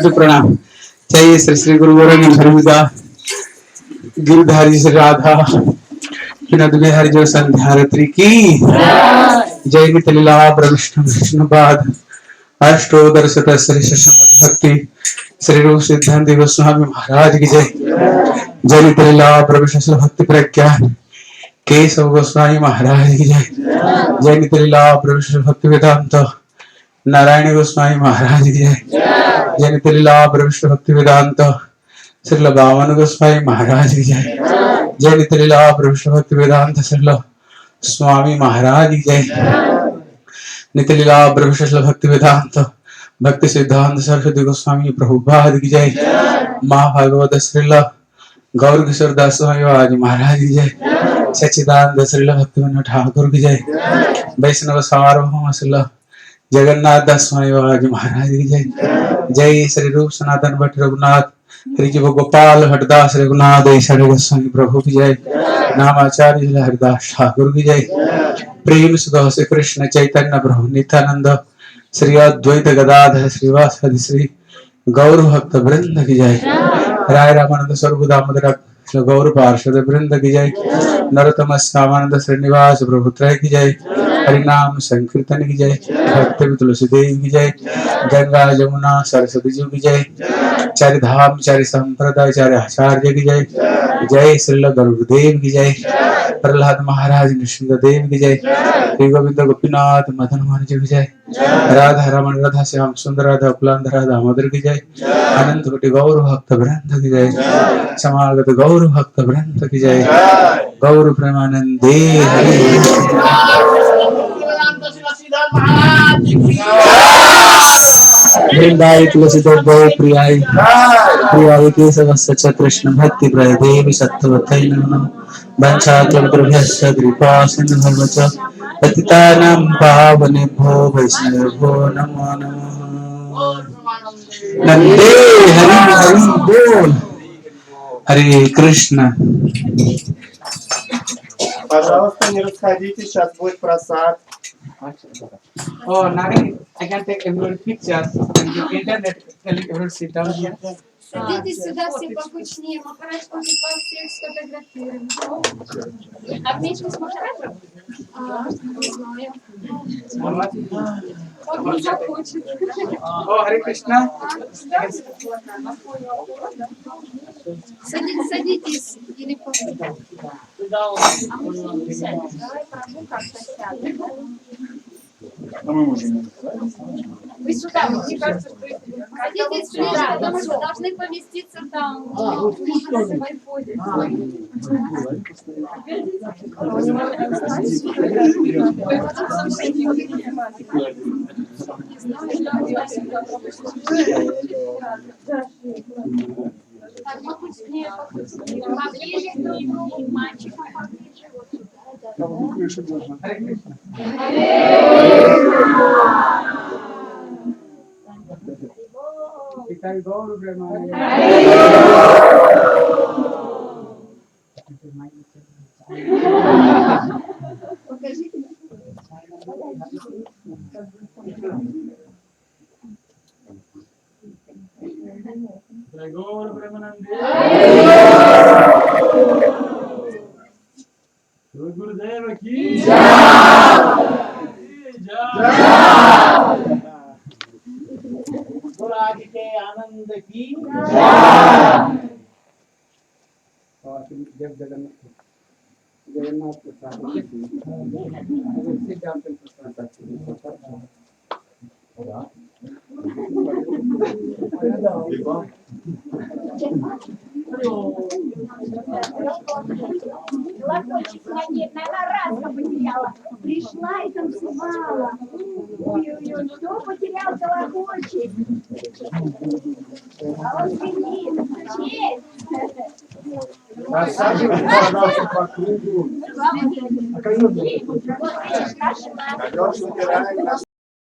प्रणाम। चाहिए श्री श्री गुरु गोरंग धर्मदा गिरधारी श्री राधा विनोद बिहारी जो संध्यारत्री की जय नित लीला प्रविष्णु विष्णुपाद अष्टोदर शत श्री समद भक्ति श्री रूप सिद्धांत गोस्वामी महाराज की जय। जय नित लीला प्रविष्णु भक्ति प्रज्ञान केशव गोस्वामी महाराज की जय। जय नित लीला प्रविष्णु भक्ति वेदांत नारायण गोस्वामी महाराज की जय। जय नित लीला प्रविष्णु भक्ति वेदांत श्रील बावन गोस्वामी महाराज की जय। जय नित लीला प्रविष्णु भक्ति वेदांत श्रील स्वामी महाराज की जय। नित लीला प्रविष्णु भक्ति वेदांत भक्ति सिद्धांत सरस्वती गोस्वामी प्रभुपाद की जय। महाभागवत श्रील गौर किशोर दास स्वामी महाराज की जय। सच्चिदानंद श्रील भक्ति ठाकुर की जय। वैष्णव सार्वभौम श्रील जगन्नाथ दास स्वामी महाराज की जय। जय श्री रूप सनातन भट्ट रघुनाथ हरिजी गोपाल हरदास रघुनाथ ऐश्वर्य गोस्वामी प्रभु की जय। नामाचार्य हरिदास ठाकुर की जय। प्रेम सुधा श्री कृष्ण चैतन्य प्रभु नित्यानंद श्री अद्वैत गदाधर श्रीवासादि श्री गौर भक्त वृंद की जय। राय रामानंद स्वरूप दामोदर गौर पार्षद वृंद की जय। नरोत्तम श्यामानंद श्रीनिवास प्रभु त्रय की जय। हरिनाम संकीर्तन की जय। भक्ति तुलसी देव की जय। गंगा जमुना सरस्वती जी की जय। चारि धाम चारि संप्रदाय चारि आचार्य की जय। जय श्रील गुरुदेव की जय। प्रहलाद महाराज नृसिंह देव की जय। श्री गोविंद गोपीनाथ मदन मोहन जी की जय। राधा रमन राधा श्याम सुंदर राधा कुलांध राधा दामोदर की जय। अनंत कोटि गौर भक्त वृंद की जय। समागत गौर भक्त वृंद की जय। गौर प्रेमानंदे वृंदाई तुलसी तो गौ प्रियाई प्रियाई केशव सच कृष्ण भक्ति प्रय देवी सत्वतै नमः। वंशाकल्पतरुभ्यश्च कृपा सिन्धुभ्यश्च पतितानां पावनेभ्यो वैष्णवेभ्यो नमो नमः। नंदे हरि हरि बोल। हरे Krishna. Пожалуйста, не расходитесь, сейчас будет просад. Oh, Nagani, I can take everyone pictures and the internet telling everyone sit down here. Садитесь сюда все покучнее, мы хорошо вас всех сфотографируем. А вместе с модератором? Не знаю. Он не захочет. Oh, Hare Krishna. Садитесь или помните. А мы не сядем. Давай прогу как-то сядем. А мы можем. Вы сюда, мне кажется, что садитесь сюда, потому что должны поместиться там. В айфоне. Так, мы поближе друг к другу, мальчикам поближе. Hare Krishna. Pitai Gaur Brahmani. Покажите. Gaur Brahmanande. Gurudev ki आदि के आनंद की जब जगन्नाथ Лоточек надеть, наверное, раз потеряла. Пришла и танцевала. Ой-ой-ой, кто потерял колокольчик? А он сидит. Честь. рассаживается по кругу. Вот видишь, наша